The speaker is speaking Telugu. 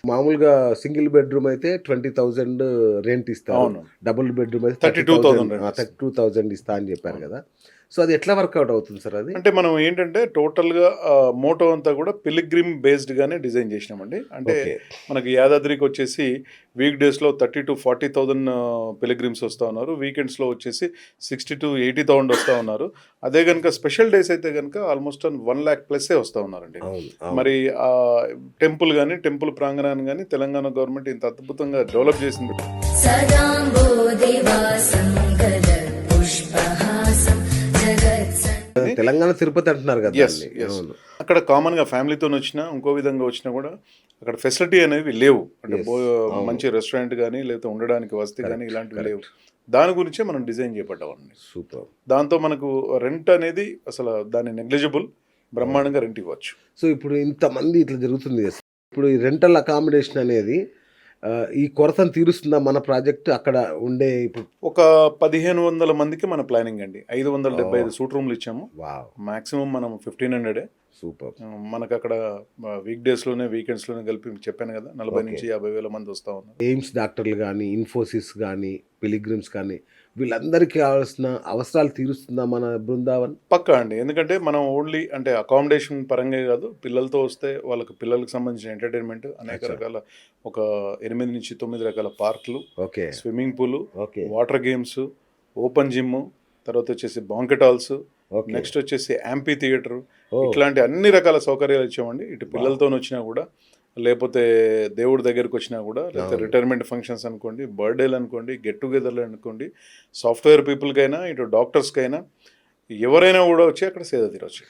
మామూలుగా సింగిల్ బెడ్‌రూమ్ అయితే 20,000 రెంట్ ఇస్తారు. అవును. డబుల్ బెడ్‌రూమ్ అయితే 32,000 30,000 రెంట్ ఇస్తారు. 32,000 ఇస్తా అని చెప్పారు అవును. కదా! సో, అది ఎట్లా వర్కౌట్ అవుతుంది సార్ అది? అంటే మనం ఏంటంటే టోటల్‌గా మోటో అంతా కూడా పిల్గ్రిమ్ బేస్డ్‌గానే డిజైన్ చేసినామండి. అంటే ఓకే. మనకి యాదాద్రికొచ్చేసి వీక్ డేస్‌లో 30,000-40,000 పిల్గ్రిమ్స్ వస్తా ఉన్నారు. వీకెండ్స్‌లో వచ్చేసి 60,000-80,000 వస్తా ఉన్నారు. అదే గనుక స్పెషల్ డేస్ అయితే గనుక ఆల్మోస్ట్ 1,00,000 ప్లస్సే వస్తా ఉన్నారండి. అవును. అవును. మరి టెంపుల్ గాని, టెంపుల్ ప్రాంగణాన్ని గాని తెలంగాణ గవర్నమెంట్ ఇంత అద్భుతంగా డెవలప్ చేసింది. సదాంబోదివాసం గదత్పుష్పహాసం జగత్సన్ తెలంగాణ తిరుపతి అంటున్నారు కదా యెస్. దాన్ని. యెస్. అవును. అక్కడ కామన్‌గా ఫ్యామిలీతోనొచ్చినా, ఇంకో విధంగా వచ్చినా గూడా అక్కడ ఫెసిలిటీ అనేవి లేవు. అంటే యెస్. అవును. మంచి రెస్టారెంట్ గాని, లేకపోతే ఉండడానికి వసతి గాని కరెక్ట్. ఇలాంటివి లేవు. కరెక్ట్. దాని గురించే మనం డిజైన్ చేపట్టామండి. సూపర్. దాంతో మనకు రెంట్ అనేది అసలు దాన్ని నెగ్లిజిబుల్. అవును. బ్రహ్మాండంగా రెంట్ ఇవ్వచ్చు. సో, ఇప్పుడు ఇంతమంది ఇట్లా జరుగుతుంది కదా! ఇప్పుడు ఈ రెంటల్ అకామిడేషన్ అనేది ఈ కొరతను తీరుస్తుందా మన ప్రాజెక్ట్ అక్కడ ఉండే ఇప్పుడు? ఒక 1,500 మందికి మన ప్లానింగ్ అండి. 575 ఓహ్! సూట్ రూమ్‌లు ఇచ్చాము. వావ్! మాక్సిమం మనం 1,500 సూపర్. మనకక్కడ వీక్ డేస్‌లోనే, వీకెండ్స్‌లోనే కలిపి చెప్పాను గదా! ఓకే. 40,000-50,000 మంది వస్తా ఉన్నారు. ఎయిమ్స్ డాక్టర్లు గానీ, ఇన్ఫోసిస్ గానీ, పిలిగ్రిమ్స్ కానీ వీళ్ళందరికీ కావాల్సిన అవసరాలు తీరుస్తుందా మన బృందావన్? పక్కా అండి. ఎందుకంటే మనం ఓన్లీ అంటే అకామిడేషన్ పరంగే గాదు. పిల్లలతో వస్తే వాళ్ళకి పిల్లలకి సంబంధించిన ఎంటర్‌టైన్‌మెంట్ అనేక అచ్చా! రకాల ఒక 8-9 రకాల పార్కులు, okay. Swimming pool, okay. Water games, open gym, తర్వాత వచ్చేసి బాంకెట్ హాల్స్, ఓకే. నెక్స్ట్ వచ్చేసి యాంఫీ థియేటర్ ఓహ్! ఇట్లాంటి అన్ని రకాల సౌకర్యాలు ఇచ్చామండి. ఇటు వావ్! పిల్లలతోనొచ్చినా గూడా, లేపోతే దేవుడి దగ్గరికొచ్చినా గూడా, లేకపోతే అవును. రిటైర్మెంట్ ఫంక్షన్స్ అనుకోండి, బర్త్‌డేలు అనుకోండి, గెట్ టుగెదర్‌లు అనుకోండి, సాఫ్ట్‌వేర్ పీపుల్‌కైనా, ఇటు డాక్టర్స్‌కైనా ఎవరైనా గూడా వచ్చి అక్కడ సేద తీరొచ్చు.